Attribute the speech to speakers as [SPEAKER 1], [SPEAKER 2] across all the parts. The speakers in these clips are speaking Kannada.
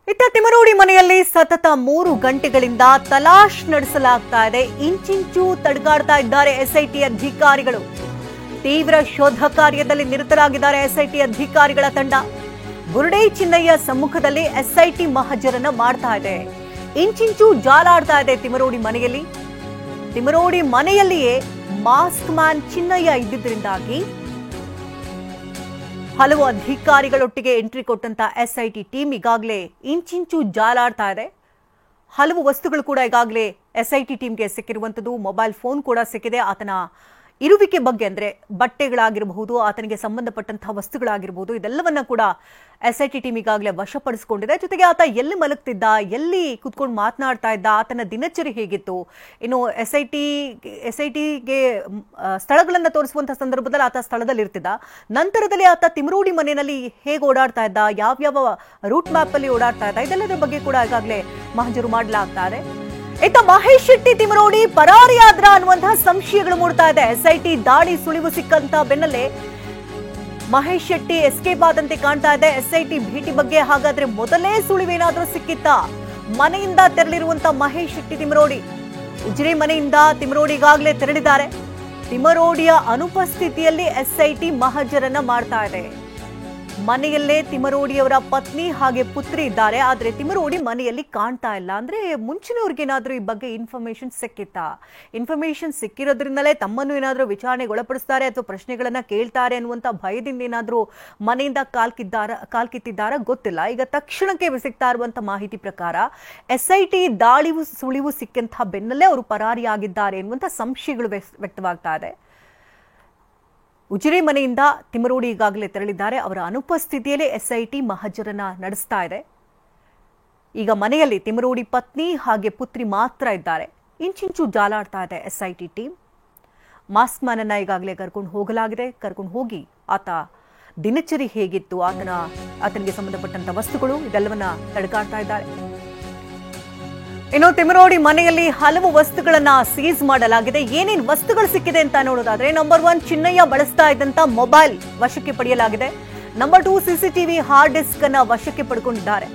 [SPEAKER 1] ಇತ್ತ ತಿಮರೋಡಿ ಮನೆಯಲ್ಲಿ ಸತತ 3 ಗಂಟೆಗಳಿಂದ ತಲಾಶ್ ನಡೆಸಲಾಗ್ತಾ ಇದೆ. ಇಂಚಿಂಚು ತಡೆಗಾಡ್ತಾ ಇದ್ದಾರೆ ಎಸ್ಐಟಿ ಅಧಿಕಾರಿಗಳು. ತೀವ್ರ ಶೋಧ ಕಾರ್ಯದಲ್ಲಿ ನಿರತರಾಗಿದ್ದಾರೆ ಎಸ್ಐಟಿ ಅಧಿಕಾರಿಗಳ ತಂಡ. ಬುರುಡೆ ಚಿನ್ನಯ್ಯ ಸಮ್ಮುಖದಲ್ಲಿ ಎಸ್ಐಟಿ ಮಹಜರನ್ನ ಮಾಡ್ತಾ ಇದೆ. ಇಂಚಿಂಚು ಜಾಲಾಡ್ತಾ ಇದೆ ತಿಮರೋಡಿ ಮನೆಯಲ್ಲಿ. ತಿಮರೋಡಿ ಮನೆಯಲ್ಲಿಯೇ ಮಾಸ್ಕ್ ಮ್ಯಾನ್ ಚಿನ್ನಯ್ಯ ಇದ್ದಿದ್ದರಿಂದಾಗಿ ಹಲವು ಅಧಿಕಾರಿಗಳೊಟ್ಟಿಗೆ ಎಂಟ್ರಿ ಕೊಟ್ಟಂತ ಎಸ್ಐಟಿ ಟೀಮ್ ಈಗಾಗಲೇ ಇಂಚಿಂಚು ಜಾಲಾಡ್ತಾ ಇದೆ. ಹಲವು ವಸ್ತುಗಳು ಕೂಡ ಈಗಾಗಲೇ ಎಸ್ಐಟಿ ಟೀಮ್ಗೆ ಸಿಕ್ಕಿರುವಂಥದ್ದು. ಮೊಬೈಲ್ ಫೋನ್ ಕೂಡ ಸಿಕ್ಕಿದೆ. ಆತನ ಇರುವಿಕೆ ಬಗ್ಗೆ ಅಂದ್ರೆ ಬಟ್ಟೆಗಳಾಗಿರಬಹುದು, ಆತನಿಗೆ ಸಂಬಂಧಪಟ್ಟಂತಹ ವಸ್ತುಗಳಾಗಿರಬಹುದು, ಇದೆಲ್ಲವನ್ನ ಕೂಡ ಎಸ್ಐಟಿ ಟೀಮ್ ಈಗಾಗಲೇ ವಶಪಡಿಸಿಕೊಂಡಿದೆ. ಜೊತೆಗೆ ಆತ ಎಲ್ಲಿ ಮಲಗ್ತಿದ್ದ, ಎಲ್ಲಿ ಕುತ್ಕೊಂಡು ಮಾತನಾಡ್ತಾ ಇದ್ದ, ಆತನ ದಿನಚರಿ ಹೇಗಿತ್ತು, ಇನ್ನು ಎಸ್ಐಟಿಗೆ ಸ್ಥಳಗಳನ್ನ ತೋರಿಸುವಂತಹ ಸಂದರ್ಭದಲ್ಲಿ ಆತ ಸ್ಥಳದಲ್ಲಿ ಇರ್ತಿದ್ದ, ನಂತರದಲ್ಲಿ ಆತ ತಿಮರೋಡಿ ಮನೆಯಲ್ಲಿ ಹೇಗೆ ಓಡಾಡ್ತಾ ಇದ್ದ, ಯಾವ್ಯಾವ ರೂಟ್ ಮ್ಯಾಪ್ ಅಲ್ಲಿ ಓಡಾಡ್ತಾ ಇದ್ದ, ಇದೆಲ್ಲದರ ಬಗ್ಗೆ ಕೂಡ ಈಗಾಗಲೇ ಮಹಜರು ಮಾಡಲಾಗ್ತಾ ಇದೆ. ಇತ್ತ ಮಹೇಶ್ ಶೆಟ್ಟಿ ತಿಮರೋಡಿ ಪರಾರಿಯಾದ್ರ ಅನ್ನುವಂತಹ ಸಂಶಯಗಳು ಮೂಡ್ತಾ ಇದೆ. ಎಸ್ಐಟಿ ದಾಳಿ ಸುಳಿವು ಸಿಕ್ಕಂತ ಬೆನ್ನಲ್ಲೇ ಮಹೇಶ್ ಶೆಟ್ಟಿ ಎಸ್ಕೇಪ್ ಆದಂತೆ ಕಾಣ್ತಾ ಇದೆ. ಎಸ್ಐಟಿ ಭೇಟಿ ಬಗ್ಗೆ ಹಾಗಾದ್ರೆ ಮೊದಲೇ ಸುಳಿವೇನಾದ್ರೂ ಸಿಕ್ಕಿತ್ತ? ಮನೆಯಿಂದ ತೆರಳಿರುವಂತಹ ಮಹೇಶ್ ಶೆಟ್ಟಿ ತಿಮರೋಡಿ ಉಜಿರೆ ಮನೆಯಿಂದ ತಿಮರೋಡಿ ಈಗಾಗಲೇ ತೆರಳಿದ್ದಾರೆ. ತಿಮರೋಡಿಯ ಅನುಪಸ್ಥಿತಿಯಲ್ಲಿ ಎಸ್ಐಟಿ ಮಹಜರನ್ನ ಮಾಡ್ತಾ ಇದೆ. ಮನೆಯಲ್ಲೇ ತಿಮರೋಡಿಯವರ ಪತ್ನಿ ಹಾಗೆ ಪುತ್ರಿ ಇದ್ದಾರೆ. ಆದ್ರೆ ತಿಮರೋಡಿ ಮನೆಯಲ್ಲಿ ಕಾಣ್ತಾ ಇಲ್ಲ. ಅಂದ್ರೆ ಮುಂಚಿನವ್ರಿಗೇನಾದ್ರೂ ಈ ಬಗ್ಗೆ ಇನ್ಫಾರ್ಮೇಶನ್ ಸಿಕ್ಕಿತ್ತಾ? ಇನ್ಫಾರ್ಮೇಶನ್ ಸಿಕ್ಕಿರೋದ್ರಿಂದಲೇ ತಮ್ಮನ್ನು ಏನಾದ್ರೂ ವಿಚಾರಣೆಗೆ ಒಳಪಡಿಸ್ತಾರೆ ಅಥವಾ ಪ್ರಶ್ನೆಗಳನ್ನ ಕೇಳ್ತಾರೆ ಅನ್ನುವಂತ ಭಯದಿಂದ ಏನಾದ್ರೂ ಮನೆಯಿಂದ ಕಾಲ್ಕಿತ್ತಿದ್ದಾರ ಗೊತ್ತಿಲ್ಲ. ಈಗ ತಕ್ಷಣಕ್ಕೆ ಸಿಗ್ತಾ ಇರುವಂತ ಮಾಹಿತಿ ಪ್ರಕಾರ ಎಸ್ಐಟಿ ದಾಳಿ ಸುಳಿವು ಸಿಕ್ಕಂತಹ ಬೆನ್ನಲ್ಲೇ ಅವರು ಪರಾರಿಯಾಗಿದ್ದಾರೆ ಎನ್ನುವಂತ ಸಂಶಯಗಳು ವ್ಯಕ್ತವಾಗ್ತಾ ಇದೆ. ಉಜಿರೆ ಮನೆಯಿಂದ ತಿಮರೋಡಿ ಈಗಾಗಲೇ ತೆರಳಿದ್ದಾರೆ. ಅವರ ಅನುಪಸ್ಥಿತಿಯಲ್ಲೇ ಎಸ್ಐಟಿ ಮಹಜರನ್ನ ನಡೆಸ್ತಾ ಇದೆ. ಈಗ ಮನೆಯಲ್ಲಿ ತಿಮರೋಡಿ ಪತ್ನಿ ಹಾಗೆ ಪುತ್ರಿ ಮಾತ್ರ ಇದ್ದಾರೆ. ಇಂಚಿಂಚು ಜಾಲಾಡ್ತಾ ಇದೆ ಎಸ್ಐಟಿ ಟೀಮ್. ಮಾಸ್ಕ್ ಮ್ಯಾನ್ ಅನ್ನ ಈಗಾಗಲೇ ಕರ್ಕೊಂಡು ಹೋಗಲಾಗಿದೆ. ಕರ್ಕೊಂಡು ಹೋಗಿ ಆತ ದಿನಚರಿ ಹೇಗಿತ್ತು, ಆತನಿಗೆ ಸಂಬಂಧಪಟ್ಟಂತ ವಸ್ತುಗಳು ಇದೆಲ್ಲವನ್ನ ತಡೆಗಾಡ್ತಾ ಇದ್ದಾರೆ. ಇನ್ನು ತಿಮರೋಡಿ ಮನೆಯಲ್ಲಿ ಹಲವು ವಸ್ತುಗಳನ್ನ ಸೀಸ್ ಮಾಡಲಾಗಿದೆ. ಏನೇನು ವಸ್ತುಗಳು ಸಿಕ್ಕಿದೆ ಅಂತ ನೋಡೋದಾದ್ರೆ, ನಂಬರ್ 1 ಚಿನ್ನಯ್ಯ ಬಳಸ್ತಾ ಇದ್ದಂತ ಮೊಬೈಲ್ ವಶಕ್ಕೆ ಪಡೆಯಲಾಗಿದೆ. ನಂಬರ್ 2 ಸಿಸಿಟಿವಿ ಹಾರ್ಡ್ ಡಿಸ್ಕ್ ಅನ್ನ ವಶಕ್ಕೆ ಪಡ್ಕೊಂಡಿದ್ದಾರೆ.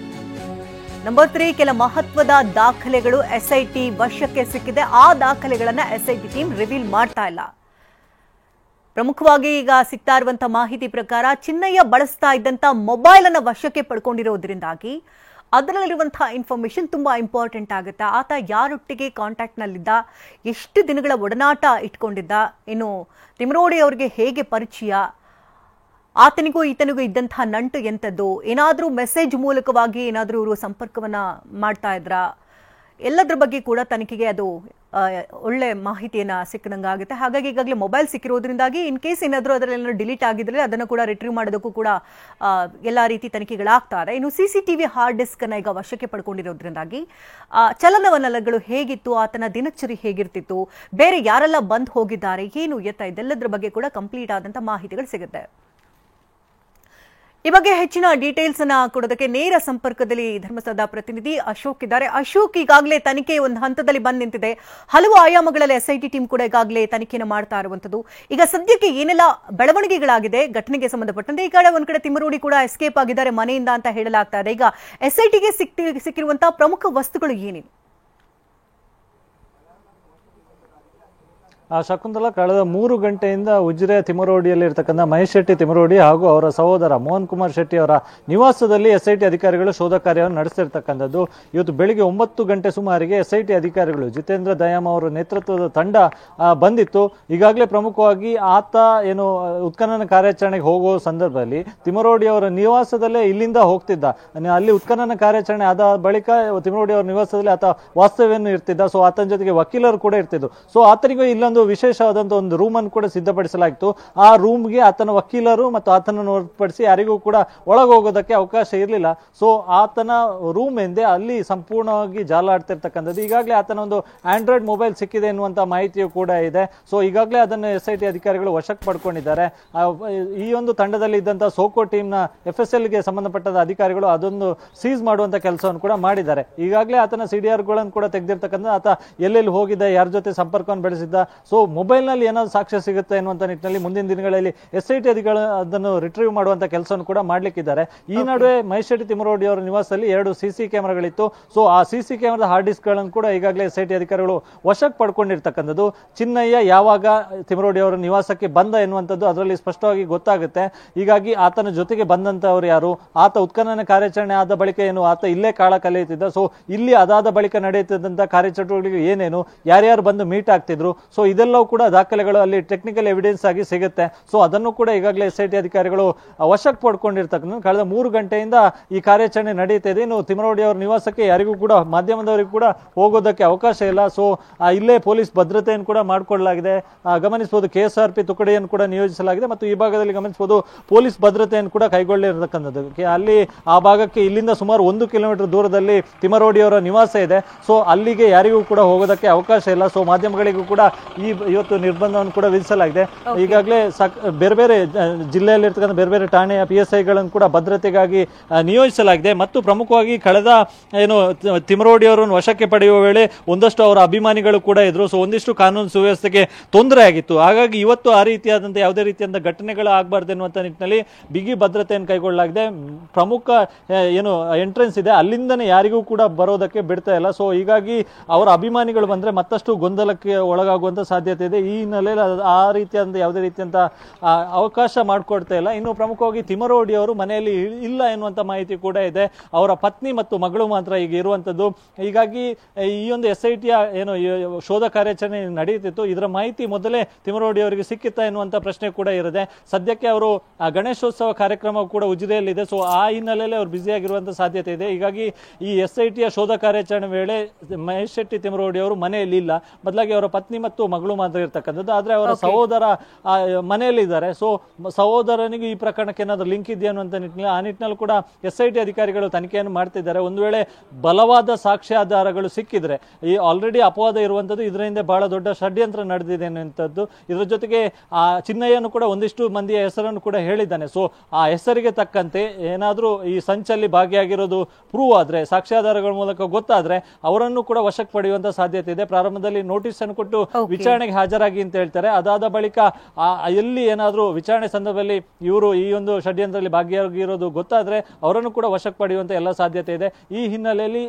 [SPEAKER 1] ನಂಬರ್ 3 ಕೆಲ ಮಹತ್ವದ ದಾಖಲೆಗಳು ಎಸ್ಐಟಿ ವಶಕ್ಕೆ ಸಿಕ್ಕಿದೆ. ಆ ದಾಖಲೆಗಳನ್ನ ಎಸ್ಐಟಿ ಟೀಮ್ ರಿವೀಲ್ ಮಾಡ್ತಾ ಇಲ್ಲ. ಪ್ರಮುಖವಾಗಿ ಈಗ ಸಿಗ್ತಾ ಇರುವಂತಹ ಮಾಹಿತಿ ಪ್ರಕಾರ ಚಿನ್ನಯ್ಯ ಬಳಸ್ತಾ ಇದ್ದಂತ ಮೊಬೈಲ್ ಅನ್ನ ವಶಕ್ಕೆ ಪಡ್ಕೊಂಡಿರೋದ್ರಿಂದಾಗಿ ಅದರಲ್ಲಿರುವಂತಹ ಇನ್ಫಾರ್ಮೇಶನ್ ತುಂಬಾ ಇಂಪಾರ್ಟೆಂಟ್ ಆಗುತ್ತೆ. ಆತ ಯಾರೊಟ್ಟಿಗೆ ಕಾಂಟ್ಯಾಕ್ಟ್ ನಲ್ಲಿದ್ದ, ಎಷ್ಟು ದಿನಗಳ ಒಡನಾಟ ಇಟ್ಕೊಂಡಿದ್ದ, ಇನ್ನು ತಿಮರೋಡಿ ಅವರಿಗೆ ಹೇಗೆ ಪರಿಚಯ, ಆತನಿಗೂ ಈತನಿಗೂ ಇದ್ದಂತಹ ನಂಟು ಎಂಥದ್ದು, ಏನಾದರೂ ಮೆಸೇಜ್ ಮೂಲಕವಾಗಿ ಏನಾದರೂ ಇವರು ಸಂಪರ್ಕವನ್ನ ಮಾಡ್ತಾ ಇದ್ರ, ಎಲ್ಲದರ ಬಗ್ಗೆ ಕೂಡ ತನಿಖೆಗೆ ಅದು ಒಳ್ಳೆ ಮಾಹಿತಿಯನ್ನ ಸಿಕ್ಕದಂಗಾಗುತ್ತೆ. ಹಾಗಾಗಿ ಈಗಾಗಲೇ ಮೊಬೈಲ್ ಸಿಕ್ಕಿರೋದ್ರಿಂದಾಗಿ ಇನ್ ಕೇಸ್ ಏನಾದರೂ ಅದರಲ್ಲೇನಾದ್ರು ಡಿಲೀಟ್ ಆಗಿದ್ರೆ ಅದನ್ನು ಕೂಡ ರಿಟ್ರೀವ್ ಮಾಡೋದಕ್ಕೂ ಕೂಡ ಎಲ್ಲ ರೀತಿ ತನಿಖೆಗಳಾಗ್ತಾ ಇದೆ. ಇನ್ನು ಸಿಸಿಟಿವಿ ಹಾರ್ಡ್ ಡಿಸ್ಕ್ ಅನ್ನ ಈಗ ವಶಕ್ಕೆ ಪಡ್ಕೊಂಡಿರೋದ್ರಿಂದಾಗಿ ಚಲನವಲನಗಳು ಹೇಗಿತ್ತು, ಆತನ ದಿನಚರಿ ಹೇಗಿರ್ತಿತ್ತು, ಬೇರೆ ಯಾರೆಲ್ಲ ಬಂದ್ ಹೋಗಿದ್ದಾರೆ, ಏನು ಎತ್ತ, ಇದೆಲ್ಲದರ ಬಗ್ಗೆ ಕೂಡ ಕಂಪ್ಲೀಟ್ ಆದಂತ ಮಾಹಿತಿಗಳು ಸಿಗುತ್ತೆ. ಈ ಬಗ್ಗೆ ಹೆಚ್ಚಿನ ಡೀಟೇಲ್ಸ್ ಅನ್ನ ಕೊಡೋದಕ್ಕೆ ನೇರ ಸಂಪರ್ಕದಲ್ಲಿ ಧರ್ಮಸ್ಥಳದ ಪ್ರತಿನಿಧಿ ಅಶೋಕ್ ಇದ್ದಾರೆ. ಅಶೋಕ್, ಈಗಾಗಲೇ ತನಿಖೆ ಒಂದು ಹಂತದಲ್ಲಿ ಬಂದ್ ನಿಂತಿದೆ. ಹಲವು ಆಯಾಮಗಳಲ್ಲಿ ಎಸ್ಐಟಿ ಟೀಮ್ ಕೂಡ ಈಗಾಗಲೇ ತನಿಖೆಯನ್ನು ಮಾಡ್ತಾ ಇರುವಂತದ್ದು. ಈಗ ಸದ್ಯಕ್ಕೆ ಏನೆಲ್ಲ ಬೆಳವಣಿಗೆಗಳಾಗಿದೆ ಘಟನೆಗೆ ಸಂಬಂಧಪಟ್ಟಂತೆ? ಈ ಕಡೆ ಒಂದ್ ಕಡೆ ತಿಮರೋಡಿ ಕೂಡ ಎಸ್ಕೇಪ್ ಆಗಿದ್ದಾರೆ ಮನೆಯಿಂದ ಅಂತ ಹೇಳಲಾಗ್ತಾ ಇದೆ. ಈಗ ಎಸ್ಐಟಿಗೆ ಸಿಕ್ಕಿರುವಂತಹ ಪ್ರಮುಖ ವಸ್ತುಗಳು ಏನೇನು?
[SPEAKER 2] ಶಕುಂತಲ, ಕಳೆದ 3 ಗಂಟೆಯಿಂದ ಉಜಿರೆ ತಿಮರೋಡಿಯಲ್ಲಿ ಇರತಕ್ಕಂಥ ಮಹೇಶ್ ಶೆಟ್ಟಿ ತಿಮರೋಡಿ ಹಾಗೂ ಅವರ ಸಹೋದರ ಮೋಹನ್ ಕುಮಾರ್ ಶೆಟ್ಟಿ ಅವರ ನಿವಾಸದಲ್ಲಿ ಎಸ್ಐಟಿ ಅಧಿಕಾರಿಗಳು ಶೋಧ ಕಾರ್ಯವನ್ನು ನಡೆಸಿರ್ತಕ್ಕಂಥದ್ದು. ಇವತ್ತು ಬೆಳಿಗ್ಗೆ 9 ಗಂಟೆ ಸುಮಾರಿಗೆ ಎಸ್ಐಟಿ ಅಧಿಕಾರಿಗಳು ಜಿತೇಂದ್ರ ದಯಾಮ್ ಅವರ ನೇತೃತ್ವದ ತಂಡ ಬಂದಿತ್ತು. ಈಗಾಗಲೇ ಪ್ರಮುಖವಾಗಿ ಆತ ಏನು ಉತ್ಖನನ ಕಾರ್ಯಾಚರಣೆಗೆ ಹೋಗುವ ಸಂದರ್ಭದಲ್ಲಿ ತಿಮರೋಡಿ ಅವರ ನಿವಾಸದಲ್ಲೇ ಇಲ್ಲಿಂದ ಹೋಗ್ತಿದ್ದ. ಅಲ್ಲಿ ಉತ್ಖನನ ಕಾರ್ಯಾಚರಣೆ ಆದ ಬಳಿಕ ತಿಮರೋಡಿ ಅವರ ನಿವಾಸದಲ್ಲಿ ಆತ ವಾಸ್ತವ್ಯವನ್ನು ಇರ್ತಿದ್ದ. ಸೊ ಆತನ ಜೊತೆಗೆ ವಕೀಲರು ಕೂಡ ಇರ್ತಿದ್ರು. ಸೊ ಆತನಿಗೂ ಇಲ್ಲೊಂದು ವಿಶೇಷವಾದಂತಹ ಒಂದು ರೂಮ್ ಅನ್ನು ಕೂಡ ಸಿದ್ಧಪಡಿಸಲಾಗಿತ್ತು. ಆ ರೂಮ್ಗೆ ಆತನ ವಕೀಲರು ಮತ್ತು ಆತನನ್ನು ಹೊರತುಪಡಿಸಿ ಯಾರಿಗೂ ಕೂಡ ಒಳಗೋಗೋದಕ್ಕೆ ಅವಕಾಶ ಇರಲಿಲ್ಲ. ಸೊ ಆತನ ರೂಮ್ ಎಂದೇ ಅಲ್ಲಿ ಸಂಪೂರ್ಣವಾಗಿ ಜಾಲಾಡ್ತಿರ್ತಕ್ಕಂಥದ್ದು. ಈಗಾಗಲೇ ಆತನ ಒಂದು ಆಂಡ್ರಾಯ್ಡ್ ಮೊಬೈಲ್ ಸಿಕ್ಕಿದೆ ಎನ್ನುವಂತಹ ಮಾಹಿತಿಯು ಕೂಡ ಇದೆ. ಸೊ ಈಗಾಗಲೇ ಅದನ್ನು ಎಸ್ಐಟಿ ಅಧಿಕಾರಿಗಳು ವಶಕ್ಕೆ ಪಡ್ಕೊಂಡಿದ್ದಾರೆ. ಈ ಒಂದು ತಂಡದಲ್ಲಿ ಇದ್ದಂತಹ ಸೋಕೋ ಟೀಮ್ನ FSLಗೆ ಸಂಬಂಧಪಟ್ಟ ಅಧಿಕಾರಿಗಳು ಅದೊಂದು ಸೀಸ್ ಮಾಡುವಂತ ಕೆಲಸವನ್ನು ಕೂಡ ಮಾಡಿದ್ದಾರೆ. ಈಗಾಗಲೇ ಆತನ CDR ಗಳನ್ನು ಕೂಡ ತೆಗೆದಿರ್ತಕ್ಕಂಥ, ಆತ ಎಲ್ಲೆಲ್ಲಿ ಹೋಗಿದ್ದ, ಯಾರ ಜೊತೆ ಸಂಪರ್ಕವನ್ನು ಬೆಳೆಸಿದ್ದ, ಸೊ ಮೊಬೈಲ್ ನಲ್ಲಿ ಏನಾದ್ರು ಸಾಕ್ಷ್ಯ ಸಿಗುತ್ತೆ ಅನ್ನುವಂತ ನಿಟ್ಟಿನಲ್ಲಿ ಮುಂದಿನ ದಿನಗಳಲ್ಲಿ SIT ಅಧಿಕಾರಿಗಳು ಅದನ್ನು ರಿಟ್ರೀವ್ ಮಾಡುವಂತ ಕೆಲಸವನ್ನು ಕೂಡ ಮಾಡ್ಲಿಕ್ಕಿದ್ದಾರೆ. ಈ ನಡುವೆ ಮಹೇಶ್ ಶೆಟ್ಟಿ ತಿಮರೋಡಿ ಅವರ ನಿವಾಸದಲ್ಲಿ 2 CC ಕ್ಯಾಮೆರಾಗಳಿತ್ತು. ಸೊ ಆ CC ಕ್ಯಾಮೆರಾದ ಹಾರ್ಡ್ ಡಿಸ್ಕ್ ಗಳನ್ನು ಕೂಡ ಈಗಾಗಲೇ SIT ಅಧಿಕಾರಿಗಳು ವಶಕ್ಕೆ ಪಡ್ಕೊಂಡಿರ್ತಕ್ಕಂಥದ್ದು. ಚಿನ್ನಯ್ಯ ಯಾವಾಗ ತಿಮರೋಡಿ ಅವರ ನಿವಾಸಕ್ಕೆ ಬಂದ ಎನ್ನುವಂಥದ್ದು ಅದರಲ್ಲಿ ಸ್ಪಷ್ಟವಾಗಿ ಗೊತ್ತಾಗುತ್ತೆ. ಹೀಗಾಗಿ ಆತನ ಜೊತೆಗೆ ಬಂದಂತವ್ರು ಯಾರು, ಆತ ಉತ್ಖನನ ಕಾರ್ಯಾಚರಣೆ ಆದ ಬಳಿಕ ಏನು ಆತ ಇಲ್ಲೇ ಕಾಳ ಕಲಿಯುತ್ತಿದ್ದ, ಸೊ ಇಲ್ಲಿ ಅದಾದ ಬಳಿಕ ನಡೆಯುತ್ತಿದ್ದಂತ ಕಾರ್ಯಚಟುವಟಿಕೆ ಏನೇನು, ಯಾರ್ಯಾರು ಬಂದು ಮೀಟ್ ಆಗ್ತಿದ್ರು, ಸೊ ಇದೆಲ್ಲವೂ ಕೂಡ ದಾಖಲೆಗಳು ಅಲ್ಲಿ ಟೆಕ್ನಿಕಲ್ ಎವಿಡೆನ್ಸ್ ಆಗಿ ಸಿಗುತ್ತೆ. ಸೊ ಅದನ್ನು ಕೂಡ ಈಗಾಗಲೇ SIT ಅಧಿಕಾರಿಗಳು ವಶಕ್ಕೆ ಪಡ್ಕೊಂಡಿರ್ತಕ್ಕಂಥ ಕಳೆದ 3 ಗಂಟೆಯಿಂದ ಈ ಕಾರ್ಯಾಚರಣೆ ನಡೀತಾ ಇದೆ. ಇನ್ನು ತಿಮರೋಡಿ ಅವರ ನಿವಾಸಕ್ಕೆ ಯಾರಿಗೂ ಕೂಡ ಮಾಧ್ಯಮದವರಿಗೂ ಕೂಡ ಹೋಗೋದಕ್ಕೆ ಅವಕಾಶ ಇಲ್ಲ. ಸೊ ಇಲ್ಲೇ ಪೊಲೀಸ್ ಭದ್ರತೆಯನ್ನು ಕೂಡ ಮಾಡಿಕೊಳ್ಳಲಾಗಿದೆ. ಗಮನಿಸಬಹುದು KSRP ತುಕಡಿಯನ್ನು ಕೂಡ ನಿಯೋಜಿಸಲಾಗಿದೆ ಮತ್ತು ಈ ಭಾಗದಲ್ಲಿ ಗಮನಿಸಬಹುದು ಪೊಲೀಸ್ ಭದ್ರತೆಯನ್ನು ಕೂಡ ಕೈಗೊಳ್ಳಿರತಕ್ಕಂಥದ್ದು. ಅಲ್ಲಿ ಆ ಭಾಗಕ್ಕೆ ಇಲ್ಲಿಂದ ಸುಮಾರು 1 ಕಿಲೋಮೀಟರ್ ದೂರದಲ್ಲಿ ತಿಮರೋಡಿ ಅವರ ನಿವಾಸ ಇದೆ. ಸೊ ಅಲ್ಲಿಗೆ ಯಾರಿಗೂ ಕೂಡ ಹೋಗೋದಕ್ಕೆ ಅವಕಾಶ ಇಲ್ಲ. ಸೊ ಮಾಧ್ಯಮಗಳಿಗೂ ಕೂಡ ಇವತ್ತು ನಿರ್ಬಂಧವನ್ನು ಕೂಡ ವಿಧಿಸಲಾಗಿದೆ. ಈಗಾಗಲೇ ಬೇರೆ ಬೇರೆ ಜಿಲ್ಲೆಯಲ್ಲಿರ್ತಕ್ಕಂಥ ಬೇರೆ ಬೇರೆ ಠಾಣೆಯ PSI ಗಳನ್ನು ಕೂಡ ಭದ್ರತೆಗಾಗಿ ನಿಯೋಜಿಸಲಾಗಿದೆ. ಮತ್ತು ಪ್ರಮುಖವಾಗಿ ಕಳೆದ ತಿಮರೋಡಿ ಅವರನ್ನು ವಶಕ್ಕೆ ಪಡೆಯುವ ವೇಳೆ ಒಂದಷ್ಟು ಅವರ ಅಭಿಮಾನಿಗಳು ಕೂಡ ಇದ್ರು. ಸೊ ಒಂದಿಷ್ಟು ಕಾನೂನು ಸುವ್ಯವಸ್ಥೆಗೆ ತೊಂದರೆ ಆಗಿತ್ತು. ಹಾಗಾಗಿ ಇವತ್ತು ಆ ರೀತಿಯಾದಂತಹ ಯಾವುದೇ ರೀತಿಯಾದ ಘಟನೆಗಳು ಆಗಬಾರ್ದು ಎನ್ನುವಂತ ನಿಟ್ಟಿನಲ್ಲಿ ಬಿಗಿ ಭದ್ರತೆಯನ್ನು ಕೈಗೊಳ್ಳಲಾಗಿದೆ. ಪ್ರಮುಖ ಎಂಟ್ರೆನ್ಸ್ ಇದೆ, ಅಲ್ಲಿಂದನೇ ಯಾರಿಗೂ ಕೂಡ ಬರೋದಕ್ಕೆ ಬಿಡ್ತಾ ಇಲ್ಲ. ಸೊ ಹೀಗಾಗಿ ಅವರ ಅಭಿಮಾನಿಗಳು ಬಂದ್ರೆ ಮತ್ತಷ್ಟು ಗೊಂದಲಕ್ಕೆ ಒಳಗಾಗುವಂತ ಸಾಧ್ಯತೆ ಇದೆ. ಈ ಹಿನ್ನೆಲೆಯಲ್ಲಿ ಆ ರೀತಿಯಾದ ಯಾವುದೇ ರೀತಿಯಂತ ಅವಕಾಶ ಮಾಡಿಕೊಡ್ತಾ ಇಲ್ಲ. ಇನ್ನು ಪ್ರಮುಖವಾಗಿ ತಿಮರೋಡಿ ಅವರು ಮನೆಯಲ್ಲಿ ಇಲ್ಲ ಎನ್ನುವಂತ ಮಾಹಿತಿ ಕೂಡ ಇದೆ. ಅವರ ಪತ್ನಿ ಮತ್ತು ಮಗಳು ಮಾತ್ರ ಈಗ ಇರುವಂತದ್ದು. ಹೀಗಾಗಿ ಈ ಒಂದು SIT ಶೋಧ ಕಾರ್ಯಾಚರಣೆ ನಡೆಯುತ್ತಿತ್ತು. ಇದರ ಮಾಹಿತಿ ಮೊದಲೇ ತಿಮರೋಡಿ ಅವರಿಗೆ ಸಿಕ್ಕಿತ್ತಾ ಎನ್ನುವಂತ ಪ್ರಶ್ನೆ ಕೂಡ ಇರುತ್ತೆ. ಸದ್ಯಕ್ಕೆ ಅವರು ಗಣೇಶೋತ್ಸವ ಕಾರ್ಯಕ್ರಮ ಕೂಡ ಉಜಿರೆಯಲ್ಲಿದೆ. ಸೊ ಆ ಹಿನ್ನೆಲೆಯಲ್ಲಿ ಅವರು ಬ್ಯುಸಿ ಆಗಿರುವಂತ ಸಾಧ್ಯತೆ ಇದೆ. ಹೀಗಾಗಿ ಈ SIT ಶೋಧ ಕಾರ್ಯಾಚರಣೆ ವೇಳೆ ಮಹೇಶ್ ಶೆಟ್ಟಿ ತಿಮರೋಡಿ ಅವರು ಮನೆಯಲ್ಲಿ ಇಲ್ಲ, ಬದಲಾಗಿ ಅವರ ಪತ್ನಿ ಮತ್ತು ಮಗಳು ಮಾತ್ರ ಇರ್ತಕ್ಕಂಥದ್ದು. ಆದ್ರೆ ಅವರ ಸಹೋದರ ಮನೆಯಲ್ಲಿ ಇದ್ದಾರೆ. ಸೊ ಸಹೋದರನಿಗೆ ಈ ಪ್ರಕರಣಕ್ಕೆ ಏನಾದ್ರು ಲಿಂಕ್ ಇದೆಯಾ ಅನ್ನುವಂತ ನಿಟ್ಟಿನಲ್ಲಿ ಆ ನಿಟ್ಟಿನಲ್ಲಿ ಕೂಡ SIT ಅಧಿಕಾರಿಗಳು ತನಿಖೆಯನ್ನು ಮಾಡ್ತಿದ್ದಾರೆ. ಒಂದು ವೇಳೆ ಬಲವಾದ ಸಾಕ್ಷ್ಯಾಧಾರಗಳು ಸಿಕ್ಕಿದ್ರೆ, ಈ ಆಲ್ರೆಡಿ ಅಪವಾದ ಇರುವಂತದ್ದು, ಇದರ ಹಿಂದೆ ಬಹಳ ದೊಡ್ಡ ಷಡ್ಯಂತ್ರ ನಡೆದಿದೆ ಅನ್ನುವಂಥದ್ದು. ಇದರ ಜೊತೆಗೆ ಆ ಚಿನ್ನಯ್ಯನು ಕೂಡ ಒಂದಿಷ್ಟು ಮಂದಿಯ ಹೆಸರನ್ನು ಕೂಡ ಹೇಳಿದ್ದಾನೆ. ಸೊ ಆ ಹೆಸರಿಗೆ ತಕ್ಕಂತೆ ಏನಾದ್ರೂ ಈ ಸಂಚಲ್ಲಿ ಭಾಗಿಯಾಗಿರೋದು ಪ್ರೂವ್ ಆದ್ರೆ, ಸಾಕ್ಷ್ಯಾಧಾರಗಳ ಮೂಲಕ ಗೊತ್ತಾದ್ರೆ ಅವರನ್ನು ಕೂಡ ವಶಕ್ಕೆ ಪಡೆಯುವಂತ ಸಾಧ್ಯತೆ ಇದೆ. ಪ್ರಾರಂಭದಲ್ಲಿ ನೋಟಿಸ್ ಅನ್ನು ಕೊಟ್ಟು ವಿಚಾರಣೆಗೆ ಹಾಜರಾಗಿ ಅಂತ ಹೇಳ್ತಾರೆ. ಅದಾದ ಬಳಿಕ ಎಲ್ಲಿ ಏನಾದ್ರೂ ವಿಚಾರಣೆ ಸಂದರ್ಭದಲ್ಲಿ ಇವರು ಈ ಒಂದು ಷಡ್ಯಂತ್ರದಲ್ಲಿ ಭಾಗಿಯಾಗಿರೋದು ಗೊತ್ತಾದ್ರೆ ಅವರನ್ನು ಕೂಡ ವಶಕ್ಕೆ ಪಡೆಯುವಂತ ಎಲ್ಲ ಸಾಧ್ಯತೆ ಇದೆ. ಈ ಹಿನ್ನೆಲೆಯಲ್ಲಿ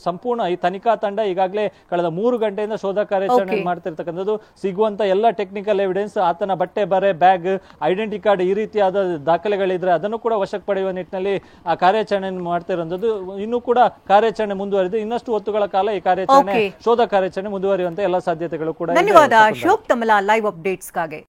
[SPEAKER 2] ಸಂಪೂರ್ಣ ಈ ತನಿಖಾ ತಂಡ ಈಗಾಗಲೇ ಕಳೆದ 3 ಗಂಟೆಯಿಂದ ಶೋಧ ಕಾರ್ಯಾಚರಣೆ ಮಾಡ್ತಿರ್ತಕ್ಕಂಥದ್ದು. ಸಿಗುವಂತ ಎಲ್ಲ ಟೆಕ್ನಿಕಲ್ ಎವಿಡೆನ್ಸ್, ಆತನ ಬಟ್ಟೆ ಬರೆ, ಬ್ಯಾಗ್, ಐಡೆಂಟಿ ಕಾರ್ಡ್, ಈ ರೀತಿಯಾದ ದಾಖಲೆಗಳಿದ್ರೆ ಅದನ್ನು ಕೂಡ ವಶಕ್ಕೆ ಪಡೆಯುವ ನಿಟ್ಟಿನಲ್ಲಿ ಆ ಕಾರ್ಯಾಚರಣೆ ಮಾಡ್ತಿರೋದು. ಇನ್ನು ಕೂಡ ಕಾರ್ಯಾಚರಣೆ ಮುಂದುವರಿದೆ. ಇನ್ನಷ್ಟು ಹೊತ್ತುಗಳ ಕಾಲ ಈ ಕಾರ್ಯಾಚರಣೆ ಶೋಧ ಕಾರ್ಯಾಚರಣೆ ಮುಂದುವರಿಯುವಂತ ಎಲ್ಲ ಸಾಧ್ಯತೆಗಳು ಕೂಡ.
[SPEAKER 1] ಧನ್ಯವಾದ ಅಶೋಕ್, ತಮ್ಮ ಲೈವ್ ಅಪ್ಡೇಟ್ಸ್ಗಾಗಿ.